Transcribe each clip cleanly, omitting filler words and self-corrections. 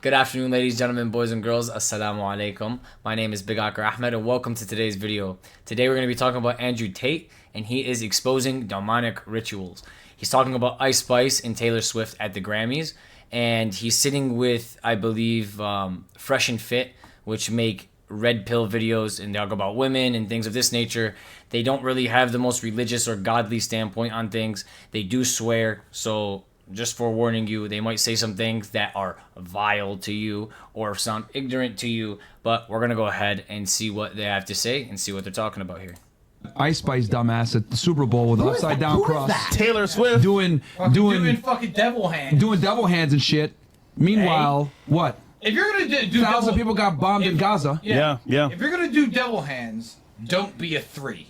Good afternoon, ladies, gentlemen, boys and girls. Assalamu alaikum. My name is Big Akar Ahmed, and welcome to today's video. Today we're going to be talking about Andrew Tate, and he is exposing demonic rituals. He's talking about Ice Spice and Taylor Swift at the Grammys, and he's sitting with, I believe, Fresh and Fit, which make red pill videos, and they talk about women and things of this nature. They don't really have the most religious or godly standpoint on things. They do swear, so just forewarning you, they might say some things that are vile to you or sound ignorant to you, but we're going to go ahead and see what they have to say and see what they're talking about here. Ice Spice dumbass at the Super Bowl with an upside down cross. Taylor Swift doing fucking devil hands. Doing devil hands and shit. Meanwhile, what? If you're gonna do thousands of devil, people got bombed in Gaza. Yeah. If you're gonna do devil hands, don't be a 3.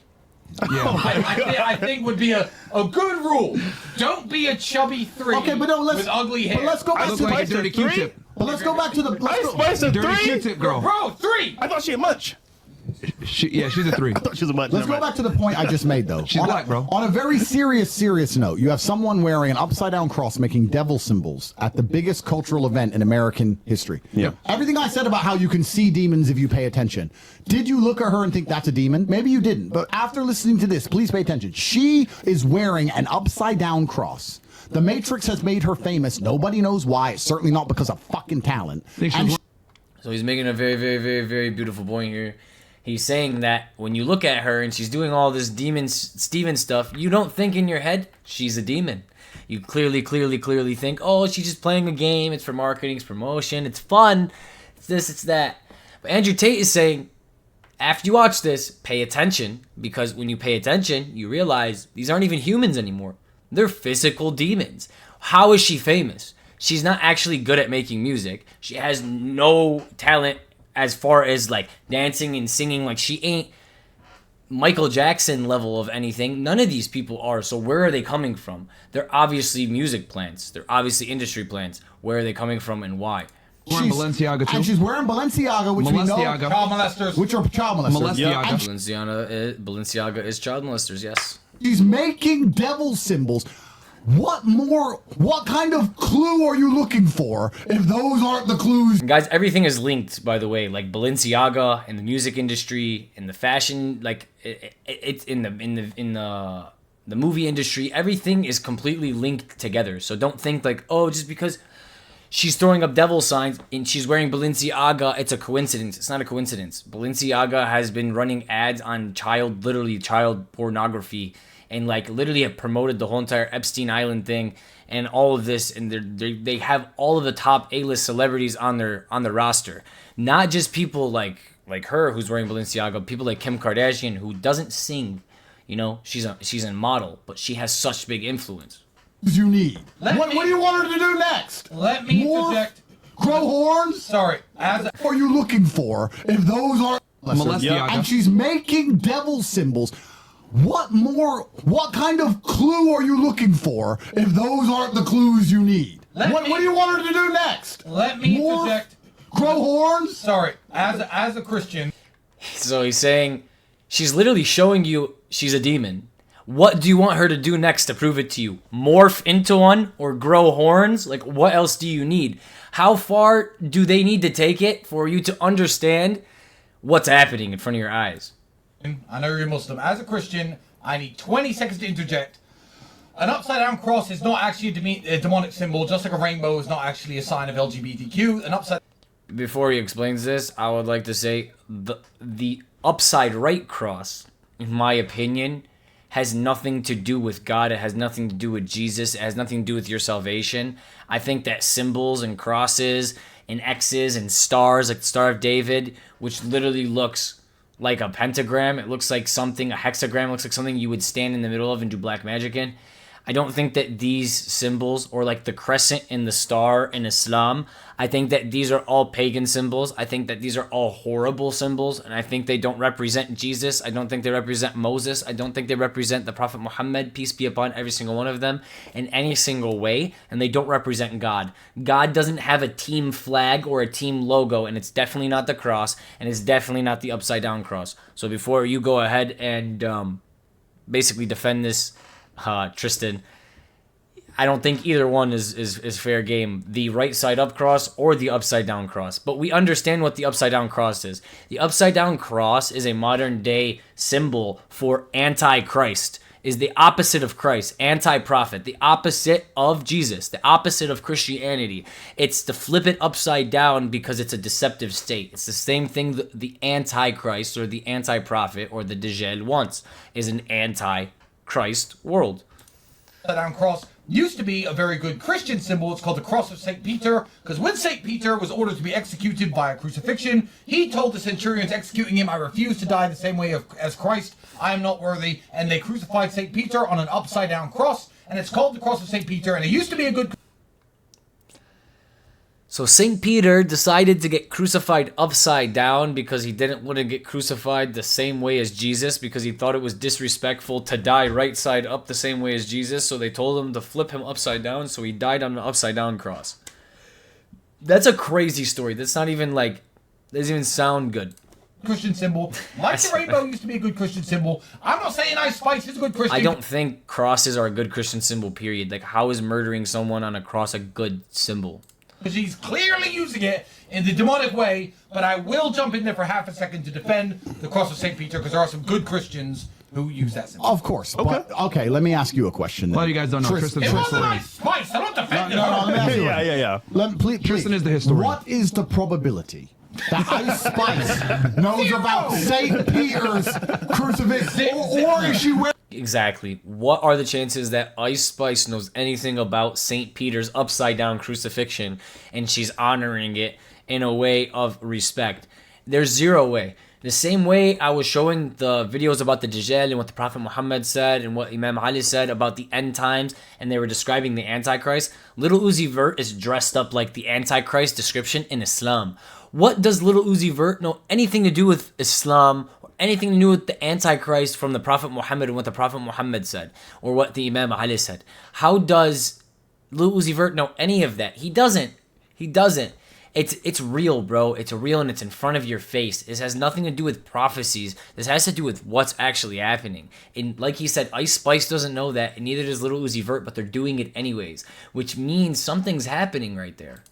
Yeah. I think would be a good rule. Don't be a chubby 3. Okay, but no, with ugly hair. But let's go I back look to like a the dirty Three? Q-tip. But let's go back to the. Ice Spice a Dirty 3? Q-tip girl. Bro, 3. I thought she had much. She's a 3. I thought she was a much. Let's go back to the point I just made, though. She's black, bro. On a very serious note, you have someone wearing an upside-down cross making devil symbols at the biggest cultural event in American history. Yeah. Everything I said about how you can see demons if you pay attention. Did you look at her and think that's a demon? Maybe you didn't. But after listening to this, please pay attention. She is wearing an upside-down cross. The Matrix has made her famous. Nobody knows why. It's certainly not because of fucking talent. So he's making a very beautiful point here. He's saying that when you look at her and she's doing all this demon Steven stuff, you don't think in your head she's a demon. You clearly think, oh, she's just playing a game. It's for marketing, it's promotion, it's fun, it's this, it's that. But Andrew Tate is saying, after you watch this, pay attention, because when you pay attention, you realize these aren't even humans anymore. They're physical demons. How is she famous? She's not actually good at making music. She has no talent as far as like dancing and singing. Like, she ain't Michael Jackson level of anything. None of these people are. So where are they coming from? They're obviously music plants. They're obviously industry plants. Where are they coming from and why? Wearing Balenciaga too. And she's wearing Balenciaga, which we know Child molesters. which are child molesters. Balenciaga. Balenciaga is child molesters, yes. She's making devil symbols. What kind of clue are you looking for if those aren't the clues? Guys, everything is linked, by the way. Like Balenciaga and the music industry and the fashion, like it's in the movie industry. Everything is completely linked together. So don't think like, oh, just because she's throwing up devil signs and she's wearing Balenciaga, it's a coincidence. It's not a coincidence. Balenciaga has been running ads on child pornography, and like literally have promoted the whole entire Epstein Island thing and all of this, and they have all of the top A-list celebrities on their roster. Not just people like her who's wearing Balenciaga, people like Kim Kardashian who doesn't sing, you know, she's a model, but she has such big influence. You need. What do you want her to do next? Let me interject. Grow horns? Sorry. What are you looking for if those aren't Balenciaga. And she's making devil symbols. What kind of clue are you looking for if those aren't the clues you need? What do you want her to do next? Let me interject. Grow horns? Sorry. As a Christian. So he's saying she's literally showing you she's a demon. What do you want her to do next to prove it to you? Morph into one or grow horns? Like, what else do you need? How far do they need to take it for you to understand what's happening in front of your eyes? I know you're a Muslim. As a Christian, I need 20 seconds to interject. An upside-down cross is not actually a demonic symbol, just like a rainbow is not actually a sign of LGBTQ. Before he explains this, I would like to say the upside right cross, in my opinion, has nothing to do with God. It has nothing to do with Jesus. It has nothing to do with your salvation. I think that symbols and crosses and X's and stars, like the Star of David, which literally looks like a pentagram, it looks like something, a hexagram, looks like something you would stand in the middle of and do black magic in. I don't think that these symbols, or like the crescent and the star in Islam, I think that these are all pagan symbols. I think that these are all horrible symbols, and I think they don't represent Jesus. I don't think they represent Moses. I don't think they represent the Prophet Muhammad, peace be upon every single one of them, in any single way, and they don't represent God. God doesn't have a team flag or a team logo, and it's definitely not the cross, and it's definitely not the upside down cross. So before you go ahead and basically defend this, Tristan, I don't think either one is fair game. The right side up cross or the upside down cross. But we understand what the upside down cross is. The upside down cross is a modern day symbol for anti-Christ. Is the opposite of Christ, anti-prophet, the opposite of Jesus, the opposite of Christianity. It's to flip it upside down because it's a deceptive state. It's the same thing the anti-Christ or the anti-prophet or the Dajjal wants, is an anti-Christ world. Upside down cross used to be a very good Christian symbol. It's called the cross of St. Peter, because when St. Peter was ordered to be executed by a crucifixion, he told the centurions executing him, I refuse to die the same way as Christ. I am not worthy. And they crucified St. Peter on an upside down cross, and it's called the cross of St. Peter, and it used to be a good... So St. Peter decided to get crucified upside down because he didn't want to get crucified the same way as Jesus, because he thought it was disrespectful to die right side up the same way as Jesus. So they told him to flip him upside down, so he died on an upside down cross. That's a crazy story. That's not even like, doesn't even sound good. Christian symbol. Like the rainbow used to be a good Christian symbol. I'm not saying Ice Spice is a good Christian. I don't think crosses are a good Christian symbol, period. Like, how is murdering someone on a cross a good symbol? Because he's clearly using it in the demonic way, but I will jump in there for half a second to defend the cross of St. Peter, because there are some good Christians who use that symbol. Of course. Okay. But, okay, let me ask you a question then. A lot of you guys don't know. Tristan, It wasn't Ice Spice. I'm not defending her. let me ask you Yeah. please, Tristan is the historian. What is the probability that Ice Spice knows about St. Peter's crucifixion? Or is she wearing... Exactly. What are the chances that Ice Spice knows anything about St. Peter's upside down crucifixion and she's honoring it in a way of respect? There's zero way. The same way I was showing the videos about the Dajjal and what the Prophet Muhammad said and what Imam Ali said about the end times, and they were describing the Antichrist, Little Uzi Vert is dressed up like the Antichrist description in Islam. What does Little Uzi Vert know anything to do with Islam, or anything to do with the Antichrist from the Prophet Muhammad and what the Prophet Muhammad said, or what the Imam Ali said? How does Little Uzi Vert know any of that? He doesn't. He doesn't. It's real, bro. It's real, and it's in front of your face. This has nothing to do with prophecies. This has to do with what's actually happening. And like he said, Ice Spice doesn't know that, and neither does Little Uzi Vert, but they're doing it anyways, which means something's happening right there.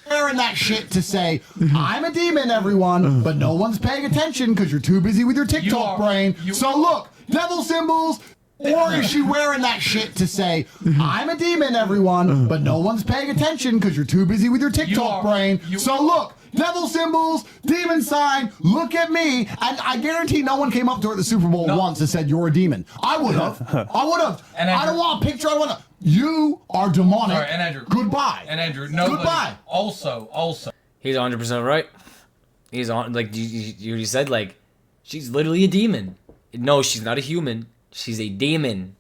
Wearing that shit to say, I'm a demon, everyone, but no one's paying attention because you're too busy with your TikTok brain. So look, devil symbols. Or is she wearing that shit to say, I'm a demon, everyone, but no one's paying attention because you're too busy with your TikTok brain. So look, devil symbols, demon sign, look at me. And I guarantee no one came up to her at the Super Bowl once and said, you're a demon. I would have. I would have. And Andrew, I don't want a picture. I want to. You are demonic. Sorry, and Andrew. Goodbye. And Andrew, nobody. Goodbye. Also. He's 100% right. He's on, like you said, like, she's literally a demon. No, she's not a human. She's a demon.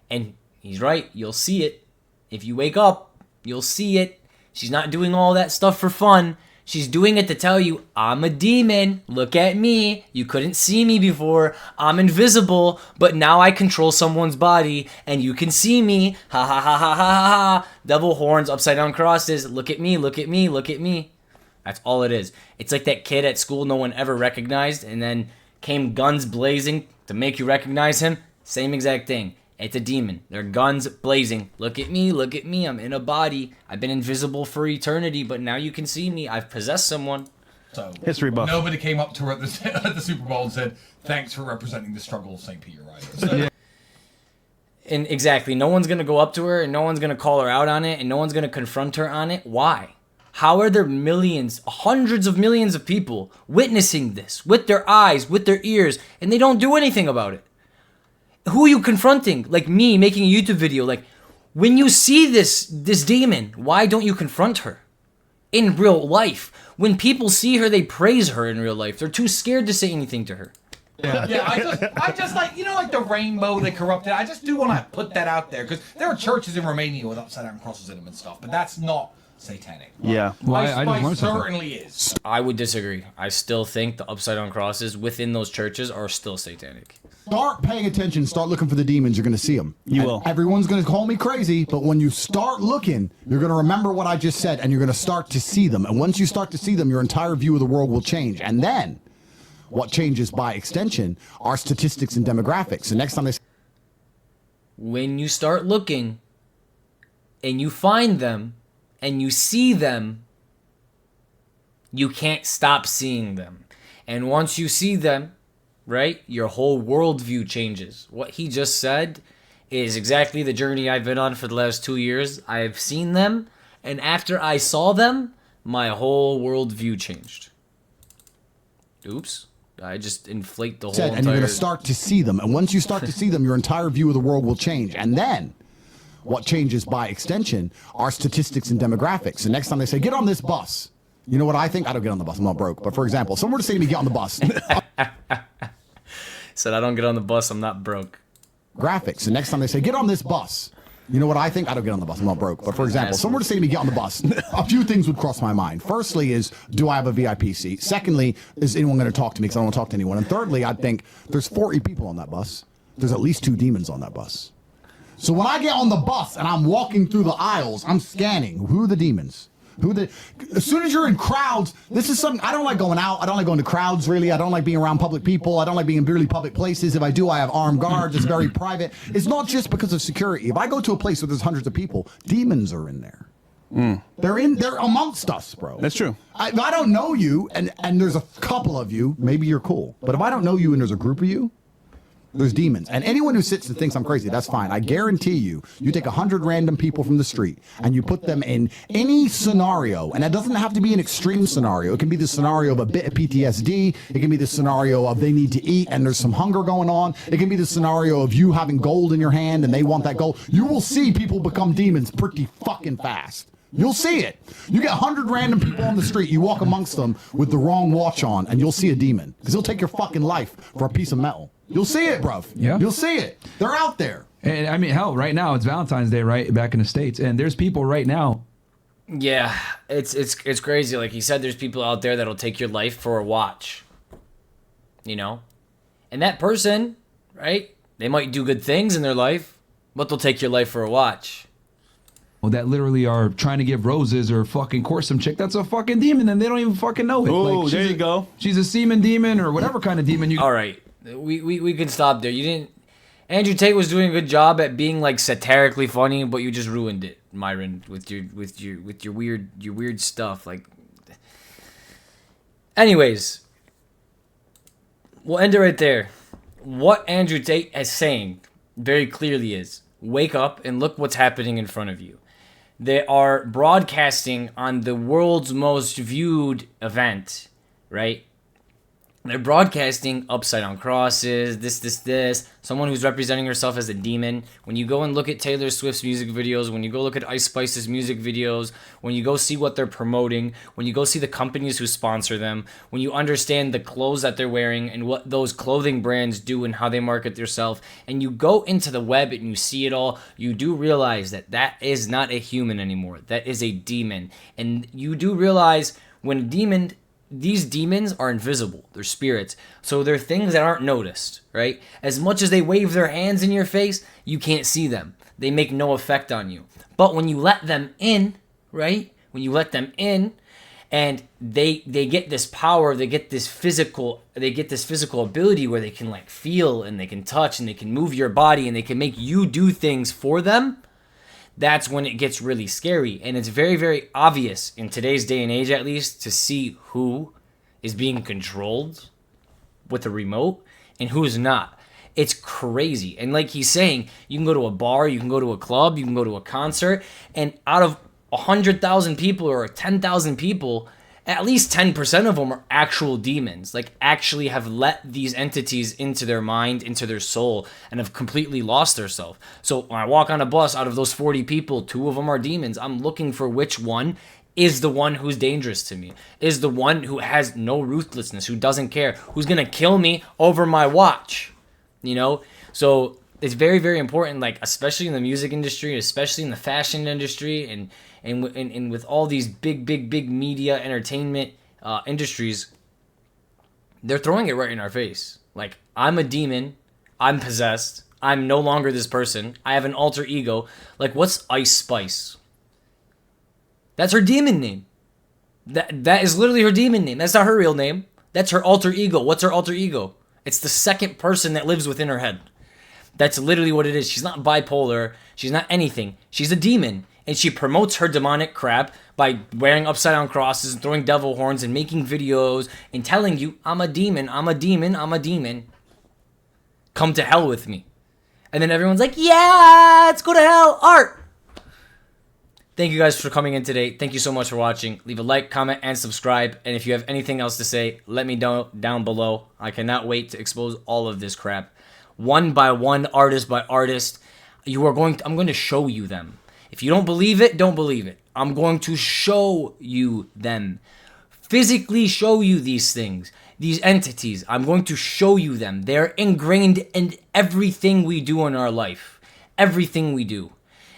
And he's right. You'll see it. If you wake up, you'll see it. She's not doing all that stuff for fun. She's doing it to tell you, I'm a demon. Look at me. You couldn't see me before. I'm invisible, but now I control someone's body, and you can see me. Ha ha ha ha ha ha ha. Devil horns, upside down crosses. Look at me, look at me, look at me. That's all it is. It's like that kid at school no one ever recognized, and then came guns blazing to make you recognize him. Same exact thing. It's a demon. They're guns blazing. Look at me, look at me. I'm in a body. I've been invisible for eternity, but now you can see me. I've possessed someone. So History buff. Nobody came up to her at the Super Bowl and said, thanks for representing the struggle of St. Peter, right? So, And exactly, no one's going to go up to her, and no one's going to call her out on it, and no one's going to confront her on it. Why? How are there millions, hundreds of millions of people witnessing this with their eyes, with their ears, and they don't do anything about it? Who are you confronting? Like me making a YouTube video. Like, when you see this demon, why don't you confront her in real life? When people see her, they praise her in real life. They're too scared to say anything to her. yeah, I just like, like the rainbow they corrupted. I just do want to put that out there, because there are churches in Romania with upside down crosses in them and stuff, but that's not satanic. Yeah. Well, Ice I just learned Spice something. certainly is. I would disagree. I still think the upside down crosses within those churches are still satanic. Start paying attention. Start looking for the demons. You're going to see them. You will. Everyone's going to call me crazy, but when you start looking, you're going to remember what I just said, and you're going to start to see them. And once you start to see them, your entire view of the world will change. And then, what changes by extension are statistics and demographics. And next time they... When you start looking, and you find them and you see them, you can't stop seeing them. And once you see them, right, your whole worldview changes. What he just said is exactly the journey I've been on for the last 2 years. I've seen them, and after I saw them, my whole worldview changed. Oops. I just inflate the whole And you're going to start to see them. And once you start to see them, your entire view of the world will change. And then what changes by extension are statistics and demographics. The next time they say, get on this bus. You know what I think? I don't get on the bus. I'm not broke. But for example, if someone were to say to me, get on the bus. Said, I don't get on the bus. I'm not broke. Graphics. The next time they say, get on this bus. You know what I think? I don't get on the bus. I'm not broke. But for example, if someone were to say to me, get on the bus, a few things would cross my mind. Firstly is, do I have a VIP seat? Secondly, is anyone going to talk to me? Because I don't want to talk to anyone. And thirdly, I'd think, there's 40 people on that bus. There's at least 2 demons on that bus. So when I get on the bus and I'm walking through the aisles, I'm scanning. Who are the demons? As soon as you're in crowds, this is something, I don't like going out. I don't like going to crowds, really. I don't like being around public people. I don't like being in really public places. If I do, I have armed guards. It's very private. It's not just because of security. If I go to a place where there's hundreds of people, demons are in there. They're amongst us, bro. That's true. If I don't know you and there's a couple of you, maybe you're cool. But if I don't know you and there's a group of you, there's demons. And anyone who sits and thinks I'm crazy, that's fine. I guarantee you, you take 100 random people from the street and you put them in any scenario, and that doesn't have to be an extreme scenario. It can be the scenario of a bit of PTSD. It can be the scenario of they need to eat and there's some hunger going on. It can be the scenario of you having gold in your hand and they want that gold. You will see people become demons pretty fucking fast. You'll see it. You get 100 random people on the street, you walk amongst them with the wrong watch on, and you'll see a demon. Because he'll take your fucking life for a piece of metal. You'll see it, bruv. Yeah. You'll see it. They're out there. And I mean, hell, right now it's Valentine's Day, right, back in the States, and there's people right now. Yeah, it's crazy. Like he said, there's people out there that'll take your life for a watch. You know? And that person, right, they might do good things in their life, but they'll take your life for a watch. That literally are trying to give roses or fucking court some chick. That's a fucking demon, and they don't even fucking know it. Oh, like, there you go. She's a semen demon or whatever kind of demon you. All right, we can stop there. You didn't. Andrew Tate was doing a good job at being like satirically funny, but you just ruined it, Myron, with your weird stuff. Like, anyways, we'll end it right there. What Andrew Tate is saying very clearly is, wake up and look what's happening in front of you. They are broadcasting on the world's most viewed event, right? They're broadcasting upside down crosses, this. Someone who's representing herself as a demon. When you go and look at Taylor Swift's music videos, when you go look at Ice Spice's music videos, when you go see what they're promoting, when you go see the companies who sponsor them, when you understand the clothes that they're wearing and what those clothing brands do and how they market themselves, and you go into the web and you see it all, you do realize that that is not a human anymore. That is a demon. And you do realize when a demon... These demons are invisible. They're spirits. So they're things that aren't noticed, right? As much as they wave their hands in your face, you can't see them. They make no effect on you. But when you let them in, right? When you let them in and they get this power, they get this physical ability where they can like feel and they can touch and they can move your body and they can make you do things for them. That's when it gets really scary. And it's very, very obvious in today's day and age, at least, to see who is being controlled with a remote and who is not. It's crazy. And like he's saying, you can go to a bar, you can go to a club, you can go to a concert, and out of 100,000 people or 10,000 people, at least 10% of them are actual demons, like actually have let these entities into their mind, into their soul, and have completely lost their self. So when I walk on a bus, out of those 40 people, 2 of them are demons. I'm looking for which one is the one who's dangerous to me, is the one who has no ruthlessness, who doesn't care, who's going to kill me over my watch, you know? So it's very, very important, like, especially in the music industry, especially in the fashion industry, and with all these big media entertainment industries, they're throwing it right in our face. Like, I'm a demon, I'm possessed, I'm no longer this person, I have an alter ego. Like, what's Ice Spice? That's her demon name. That is literally her demon name. That's not her real name. That's her alter ego. What's her alter ego? It's the second person that lives within her head. That's literally what it is. She's not bipolar. She's not anything. She's a demon. and she promotes her demonic crap by wearing upside down crosses and throwing devil horns and making videos and telling you, I'm a demon, I'm a demon, I'm a demon. Come to hell with me. And then everyone's like, yeah, let's go to hell. Art. Thank you guys for coming in today. Thank you so much for watching. Leave a like, comment, and subscribe. And if you have anything else to say, let me know down below. I cannot wait to expose all of this crap. One by one, artist by artist. I'm going to show you them. If you don't believe it, don't believe it. I'm going to show you them. Physically show you these things. These entities. I'm going to show you them. They're ingrained in everything we do in our life. Everything we do.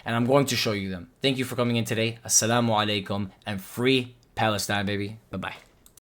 And I'm going to show you them. Thank you for coming in today. Assalamu alaikum and free Palestine, baby. Bye-bye.